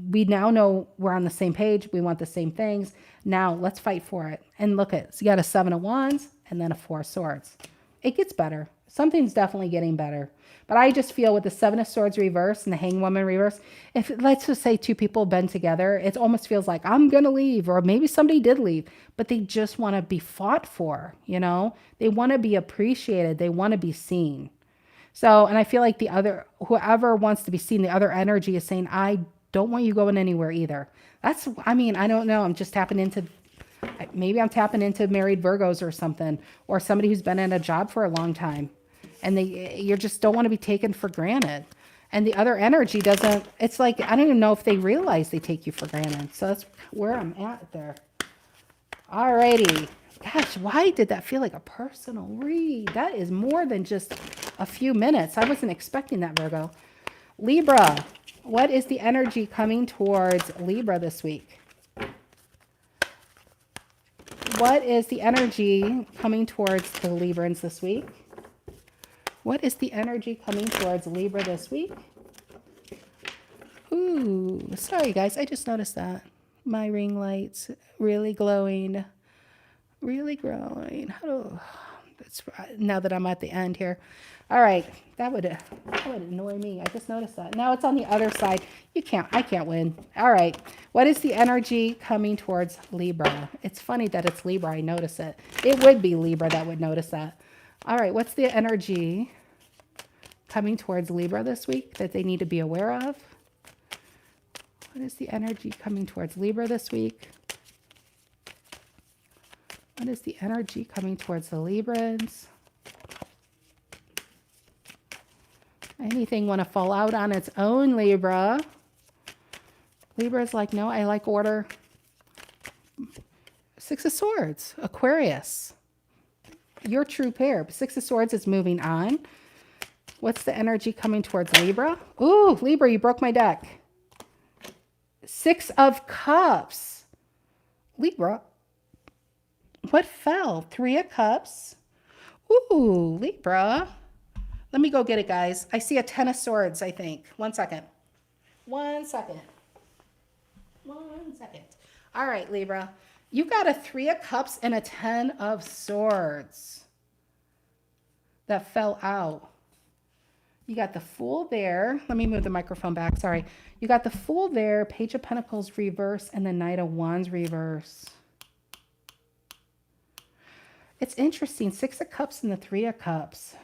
we now know we're on the same page. We want the same things. Now let's fight for it. And look at, so you got a 7 of Wands and then a 4 of Swords. It gets better. Something's definitely getting better. But I just feel with the 7 of Swords reverse and the Hanged Woman reverse, if let's just say two people have been together, it almost feels like I'm going to leave, or maybe somebody did leave, but they just want to be fought for, you know? They want to be appreciated. They want to be seen. So, and I feel like the other, whoever wants to be seen, the other energy is saying, I don't want you going anywhere either. That's, I mean, I don't know. I'm just tapping into, maybe I'm tapping into married Virgos or something, or somebody who's been in a job for a long time. And you just don't want to be taken for granted. And the other energy doesn't, it's like, I don't even know if they realize they take you for granted. So that's where I'm at there. Alrighty. Gosh, why did that feel like a personal read? That is more than just a few minutes. I wasn't expecting that, Virgo. Libra, what is the energy coming towards Libra this week? What is the energy coming towards the Librans this week? What is the energy coming towards Libra this week? Ooh, sorry guys, I just noticed that. My ring light's really glowing. Really glowing. That's now that I'm at the end here. All right, that would annoy me. I just noticed that. Now it's on the other side. I can't win. All right, what is the energy coming towards Libra? It's funny that it's Libra, I notice it. It would be Libra that would notice that. All right, what's the energy coming towards Libra this week that they need to be aware of? What is the energy coming towards Libra this week? What is the energy coming towards the Librans? Anything want to fall out on its own, Libra? Libra's like, no, I like order. 6 of Swords, Aquarius. Your true pair. 6 of Swords is moving on. What's the energy coming towards Libra? Ooh, Libra, you broke my deck. 6 of Cups. Libra. What fell? 3 of Cups. Ooh, Libra. Let me go get it, guys. I see a 10 of Swords, I think. 1 second. 1 second. 1 second. All right, Libra. You got a 3 of Cups and a 10 of Swords that fell out. You got the Fool there. Let me move the microphone back. Sorry. You got the Fool there, Page of Pentacles reverse, and the Knight of Wands reverse. It's interesting. 6 of Cups and the 3 of Cups.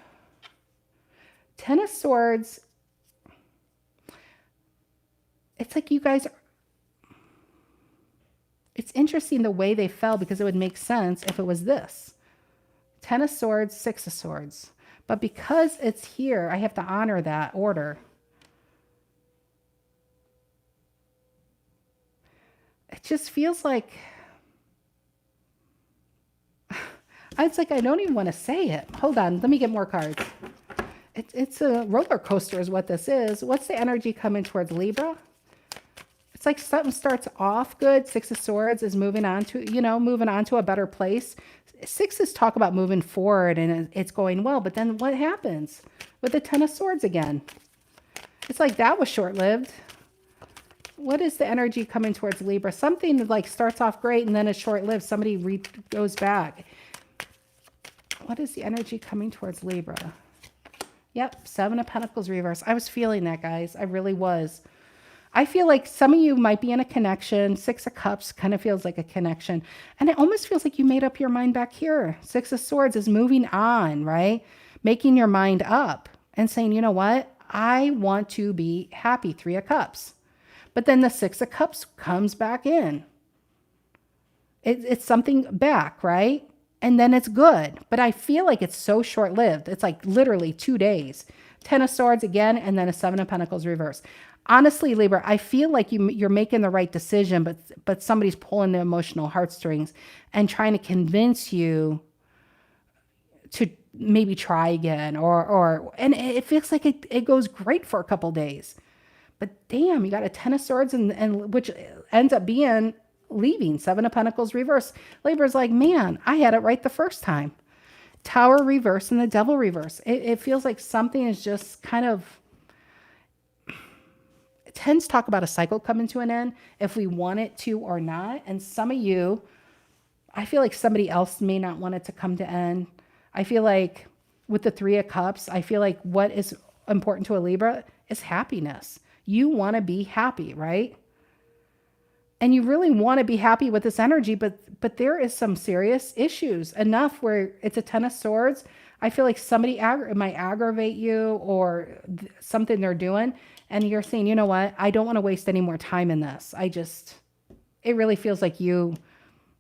10 of Swords. It's like you guys... It's interesting the way they fell because it would make sense if it was this. 10 of Swords, 6 of Swords. But because it's here, I have to honor that order. It just feels like... It's like I don't even want to say it. Hold on. Let me get more cards. It's a roller coaster is what this is. What's the energy coming towards Libra? It's like something starts off good. 6 of Swords is moving on to a better place. 6s talk about moving forward and it's going well. But then what happens with the 10 of Swords again? It's like that was short-lived. What is the energy coming towards Libra? Something like starts off great and then it's short-lived. Somebody goes back. What is the energy coming towards Libra? Yep, 7 of Pentacles reverse. I was feeling that, guys. I really was. I feel like some of you might be in a connection. 6 of Cups kind of feels like a connection. And it almost feels like you made up your mind back here. 6 of Swords is moving on, right? Making your mind up and saying, you know what? I want to be happy. 3 of Cups. But then the 6 of Cups comes back in. It's something back, right? And then it's good. But I feel like it's so short-lived. It's like literally 2 days. 10 of Swords again, and then a 7 of Pentacles reverse. Honestly, Libra, I feel like you're making the right decision, but somebody's pulling the emotional heartstrings and trying to convince you to maybe try again. And it feels like it goes great for a couple days. But damn, you got a 10 of Swords, and which ends up being... leaving. 7 of Pentacles reverse. Libra's like, man, I had it right the first time. Tower reverse and the Devil reverse. It feels like something is just kind of, tends to talk about a cycle coming to an end, if we want it to or not. And some of you, I feel like somebody else may not want it to come to end. I feel like with the Three of Cups, I feel like what is important to a Libra is happiness. You want to be happy, right? And you really want to be happy with this energy, but there is some serious issues enough where it's a Ten of Swords. I feel like somebody might aggravate you or something they're doing. And you're saying, you know what? I don't want to waste any more time in this. It really feels like you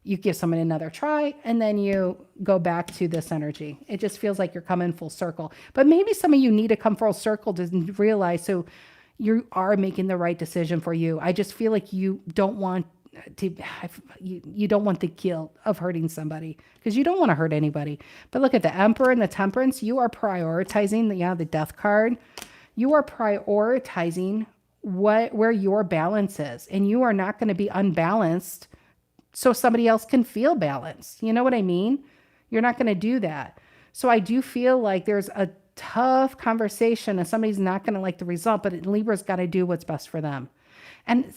give someone another try and then you go back to this energy. It just feels like you're coming full circle. But maybe some of you need to come full circle to realize so you are making the right decision for you. I just feel like you don't want you don't want the guilt of hurting somebody because you don't want to hurt anybody. But look at the Emperor and the Temperance. You are prioritizing the Death card. You are prioritizing where your balance is, and you are not going to be unbalanced so somebody else can feel balanced. You know what I mean? You're not going to do that. So I do feel like there's a tough conversation and somebody's not going to like the result, but Libra's got to do what's best for them. And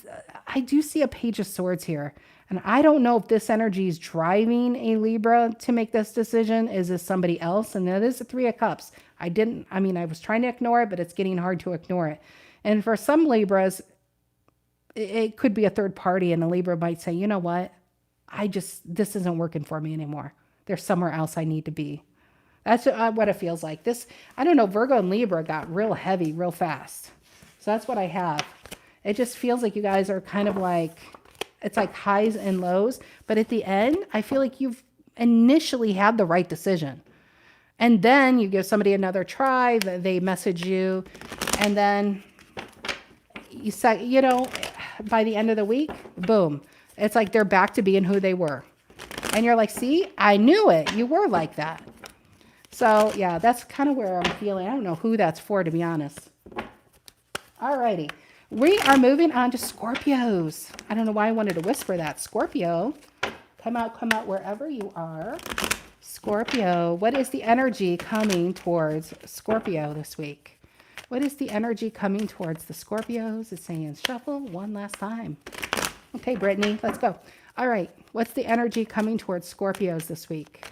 I do see a Page of Swords here. And I don't know if this energy is driving a Libra to make this decision. Is this somebody else? And that is a Three of Cups. I was trying to ignore it, but it's getting hard to ignore it. And for some Libras, it could be a third party, and a Libra might say, you know what? This isn't working for me anymore. There's somewhere else I need to be. That's what it feels like. I don't know, Virgo and Libra got real heavy real fast. So that's what I have. It just feels like you guys are kind of like, it's like highs and lows. But at the end, I feel like you've initially had the right decision. And then you give somebody another try, they message you, and then you say, by the end of the week, boom. It's like they're back to being who they were. And you're like, see, I knew it. You were like that. So yeah, that's kind of where I'm feeling. I don't know who that's for, to be honest. Alrighty. We are moving on to Scorpios. I don't know why I wanted to whisper that. Scorpio, come out wherever you are. Scorpio, what is the energy coming towards Scorpio this week? What is the energy coming towards the Scorpios? It's saying shuffle one last time. Okay, Brittany, let's go. All right, what's the energy coming towards Scorpios this week?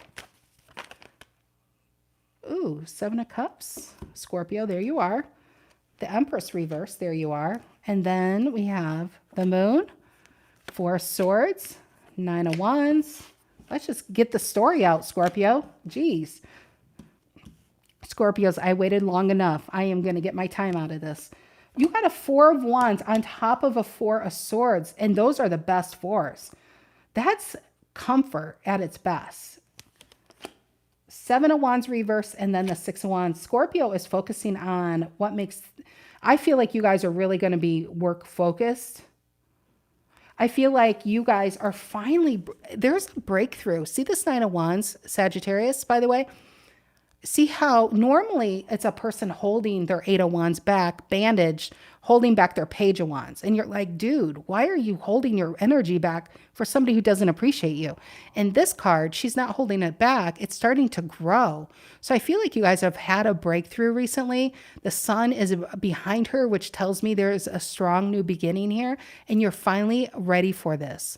Ooh, Seven of Cups. Scorpio, there you are. The Empress reverse, there you are. And then we have the Moon, Four of Swords, Nine of Wands. Let's just get the story out, Scorpio. Jeez. Scorpios, I waited long enough. I am going to get my time out of this. You got a Four of Wands on top of a Four of Swords, and those are the best fours. That's comfort at its best. Seven of Wands reverse, and then the Six of Wands. Scorpio is focusing on what makes... I feel like you guys are really going to be work focused. I feel like you guys are finally... There's a breakthrough. See this Nine of Wands, Sagittarius, by the way? See how normally it's a person holding their Eight of Wands back, bandaged, holding back their Page of Wands. And you're like, dude, why are you holding your energy back for somebody who doesn't appreciate you? In this card, she's not holding it back. It's starting to grow. So I feel like you guys have had a breakthrough recently. The sun is behind her, which tells me there's a strong new beginning here. And you're finally ready for this.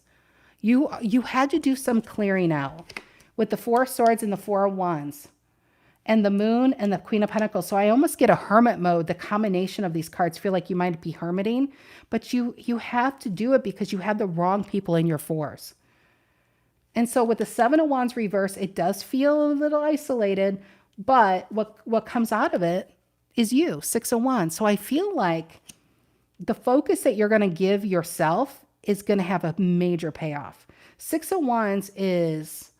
You had to do some clearing out with the Four of Swords and the Four of Wands. And the Moon and the Queen of Pentacles. So I almost get a hermit mode. The combination of these cards feel like you might be hermiting, but you have to do it because you have the wrong people in your fours. And so with the Seven of Wands reverse, it does feel a little isolated, but what comes out of it is you, Six of Wands. So I feel like the focus that you're going to give yourself is going to have a major payoff. Six of Wands is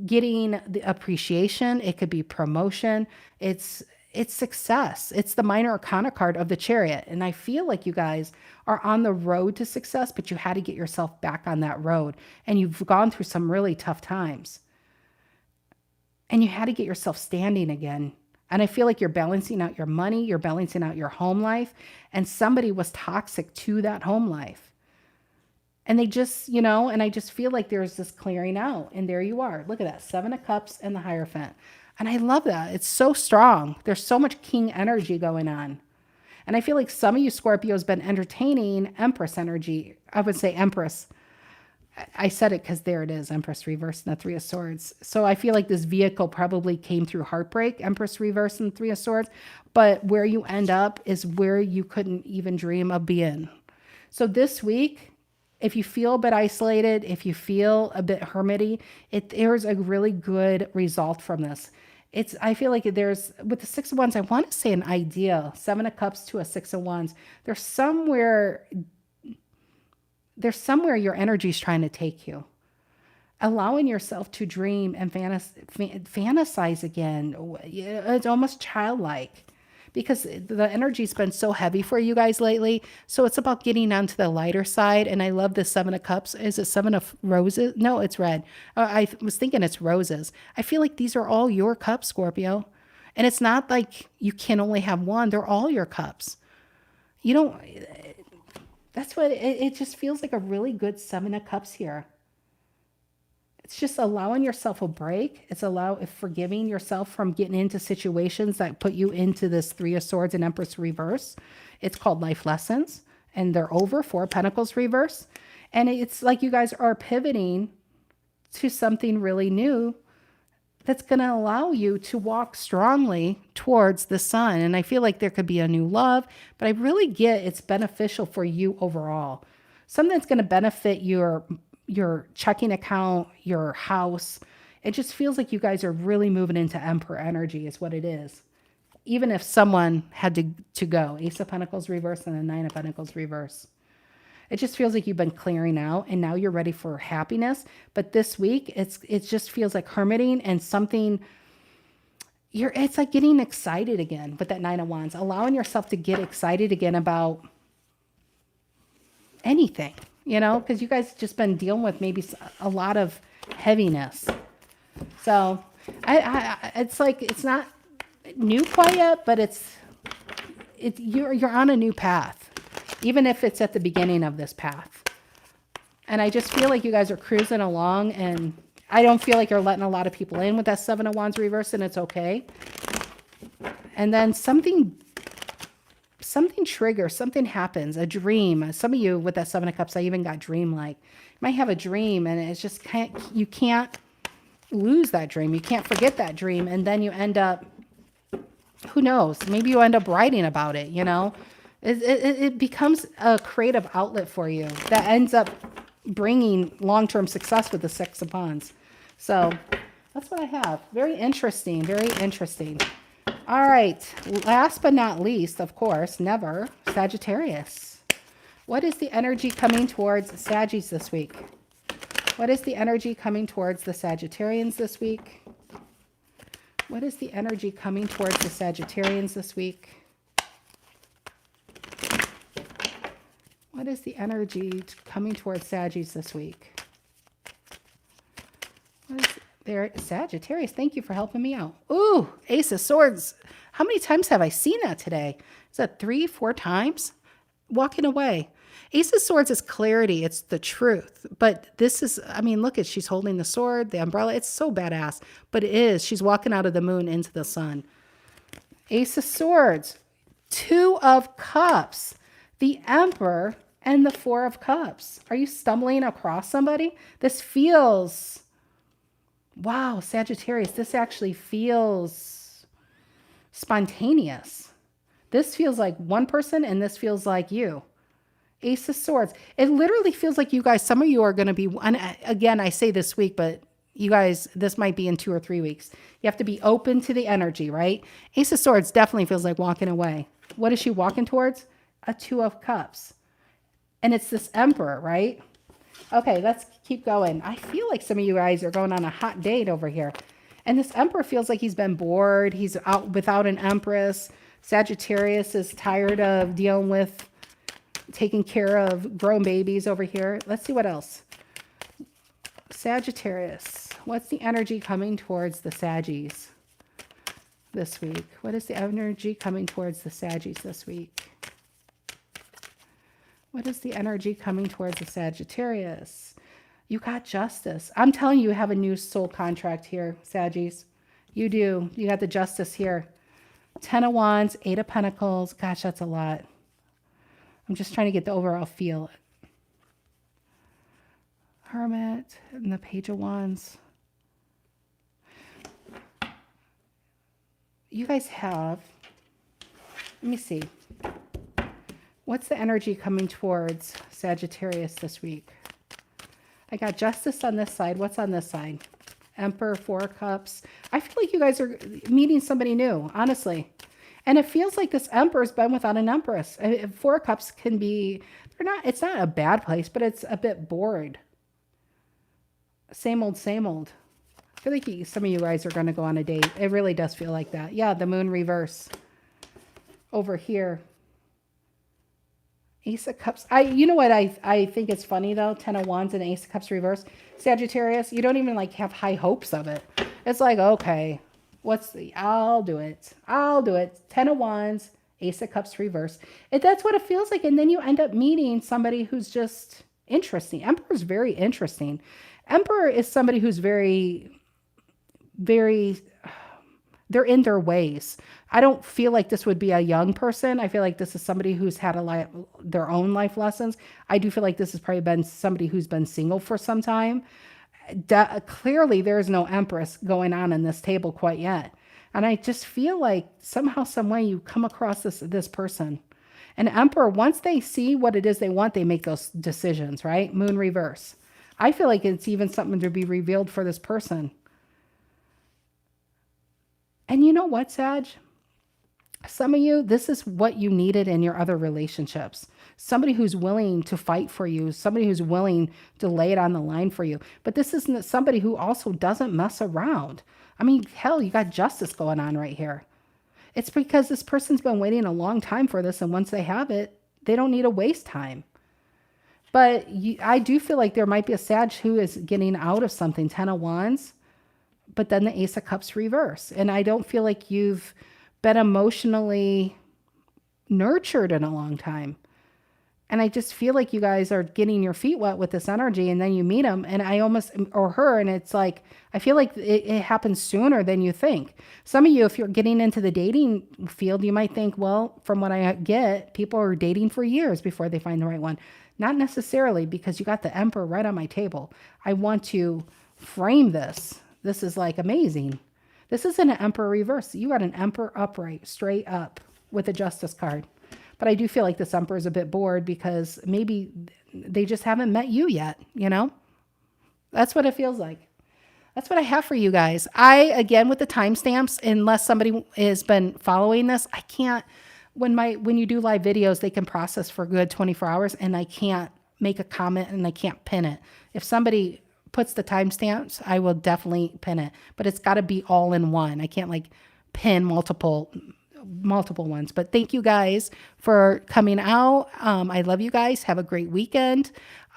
getting the appreciation. It could be promotion. It's success. It's the minor arcana card of the Chariot. And I feel like you guys are on the road to success, but you had to get yourself back on that road. And you've gone through some really tough times. And you had to get yourself standing again. And I feel like you're balancing out your money. You're balancing out your home life. And somebody was toxic to that home life. And they just, and I just feel like there's this clearing out. And there you are. Look at that. Seven of Cups and the Hierophant. And I love that. It's so strong. There's so much king energy going on. And I feel like some of you Scorpio has been entertaining Empress energy. I would say Empress. I said it because there it is, Empress reverse and the Three of Swords. So I feel like this vehicle probably came through heartbreak, Empress reverse and Three of Swords. But where you end up is where you couldn't even dream of being. So this week, if you feel a bit isolated, if you feel a bit hermity, there's a really good result from this. I feel like there's, with the Six of Wands, I want to say an idea, Seven of Cups to a Six of Wands. There's somewhere your energy is trying to take you. Allowing yourself to dream and fantasize again. It's almost childlike because the energy's been so heavy for you guys lately. So it's about getting onto the lighter side. And I love the Seven of Cups. Is it Seven of Roses? No, it's red. I was thinking it's roses. I feel like these are all your cups, Scorpio. And it's not like you can only have one. They're all your cups. You don't... That's what it just feels like, a really good Seven of Cups here. It's just allowing yourself a break. It's forgiving yourself from getting into situations that put you into this Three of Swords and Empress reverse. It's called life lessons, and they're over. Four of Pentacles reverse. And it's like you guys are pivoting to something really new that's going to allow you to walk strongly towards the sun. And I feel like there could be a new love, but I really get it's beneficial for you overall. Something that's going to benefit your checking account, your house. It just feels like you guys are really moving into Emperor energy is what it is. Even if someone had to go. Ace of Pentacles reverse and the Nine of Pentacles reverse. It just feels like you've been clearing out and now you're ready for happiness. But this week, it just feels like hermiting and something, it's like getting excited again with that Nine of Wands. Allowing yourself to get excited again about anything, because you guys just been dealing with maybe a lot of heaviness. So it's like, it's not new quite yet, but you're on a new path. Even if it's at the beginning of this path. And I just feel like you guys are cruising along, and I don't feel like you're letting a lot of people in with that Seven of Wands reverse, and it's okay. And then something triggers, something happens, a dream. Some of you with that Seven of Cups, I even got dream-like. You might have a dream, and it's just you can't lose that dream. You can't forget that dream, and then you end up, who knows, maybe you end up writing about it, It becomes a creative outlet for you that ends up bringing long-term success with the Six of Wands. So that's what I have. Very interesting. Very interesting. All right. Last but not least, of course, never, Sagittarius. What is the energy coming towards Saggies this week? What is the energy coming towards the Sagittarians this week? What is the energy coming towards the Sagittarians this week? What is the energy coming towards Saggies this week? Sagittarius, thank you for helping me out. Ooh, Ace of Swords. How many times have I seen that today? Is that 3, 4 times? Walking away. Ace of Swords is clarity. It's the truth. But this is, look at, she's holding the sword, the umbrella. It's so badass. But it is. She's walking out of the moon into the sun. Ace of Swords. 2 of Cups. The Emperor and the Four of Cups. Are you stumbling across somebody? This feels, wow, Sagittarius, this actually feels spontaneous. This feels like one person and this feels like you. Ace of Swords. It literally feels like you guys, some of you are going to be, and again, I say this week, but you guys, this might be in 2 or 3 weeks. You have to be open to the energy, right? Ace of Swords definitely feels like walking away. What is she walking towards? A 2 of Cups. And it's this Emperor, right? Okay, let's keep going. I feel like some of you guys are going on a hot date over here. And this Emperor feels like he's been bored. He's out without an Empress. Sagittarius is tired of dealing with taking care of grown babies over here. Let's see what else. Sagittarius. What's the energy coming towards the Saggies this week? What is the energy coming towards the Saggies this week? What is the energy coming towards the Sagittarius? You got Justice. I'm telling you, you have a new soul contract here, Saggies. You do. You got the Justice here. Ten of Wands, Eight of Pentacles. Gosh, that's a lot. I'm just trying to get the overall feel. Hermit and the Page of Wands. You guys have, let me see. What's the energy coming towards Sagittarius this week? I got Justice on this side. What's on this side? Emperor, Four of Cups. I feel like you guys are meeting somebody new, honestly. And it feels like this Emperor's been without an Empress. Four of Cups can be, it's not a bad place, but it's a bit bored. Same old, same old. I feel like some of you guys are going to go on a date. It really does feel like that. Yeah, the Moon reverse. Over here. Ace of Cups. You know what I think is funny though? Ten of Wands and Ace of Cups reverse. Sagittarius, you don't even like have high hopes of it. It's like, okay, I'll do it. I'll do it. Ten of Wands, Ace of Cups reverse. That's what it feels like. And then you end up meeting somebody who's just interesting. Emperor is very interesting. Emperor is somebody who's very, very, they're in their ways. I don't feel like this would be a young person. I feel like this is somebody who's had their own life lessons. I do feel like this has probably been somebody who's been single for some time. Clearly, there's no Empress going on in this table quite yet. And I just feel like somehow, some way you come across this person. An Emperor, once they see what it is they want, they make those decisions, right? Moon reverse. I feel like it's even something to be revealed for this person. And you know what, Sag? Some of you, this is what you needed in your other relationships. Somebody who's willing to fight for you. Somebody who's willing to lay it on the line for you. But this isn't somebody who also doesn't mess around. I mean, hell, you got justice going on right here. It's because this person's been waiting a long time for this. And once they have it, they don't need to waste time. But I do feel like there might be a Sag who is getting out of something. Ten of Wands. But then the Ace of Cups reverse. And I don't feel like you've been emotionally nurtured in a long time. And I just feel like you guys are getting your feet wet with this energy, and then you meet him and or her, and it's like, I feel like it happens sooner than you think. Some of you, if you're getting into the dating field, you might think, well, from what I get, people are dating for years before they find the right one. Not necessarily, because you got the Emperor right on my table. I want to frame this. This is like amazing. This isn't an Emperor reverse. You got an Emperor upright, straight up with a Justice card. But I do feel like this Emperor is a bit bored because maybe they just haven't met you yet, you know? That's what it feels like. That's what I have for you guys. Again, with the timestamps, unless somebody has been following this, I can't, when you do live videos, they can process for a good 24 hours and I can't make a comment and I can't pin it. If somebody puts the timestamps, I will definitely pin it, but it's got to be all in one. I can't like pin multiple ones. But thank you guys for coming out. I love you guys. Have a great weekend.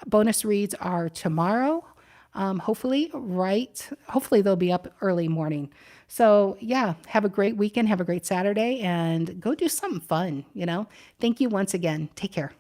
Bonus reads are tomorrow. Hopefully they'll be up early morning. So yeah, have a great weekend. Have a great Saturday and go do something fun, you know. Thank you once again. Take care.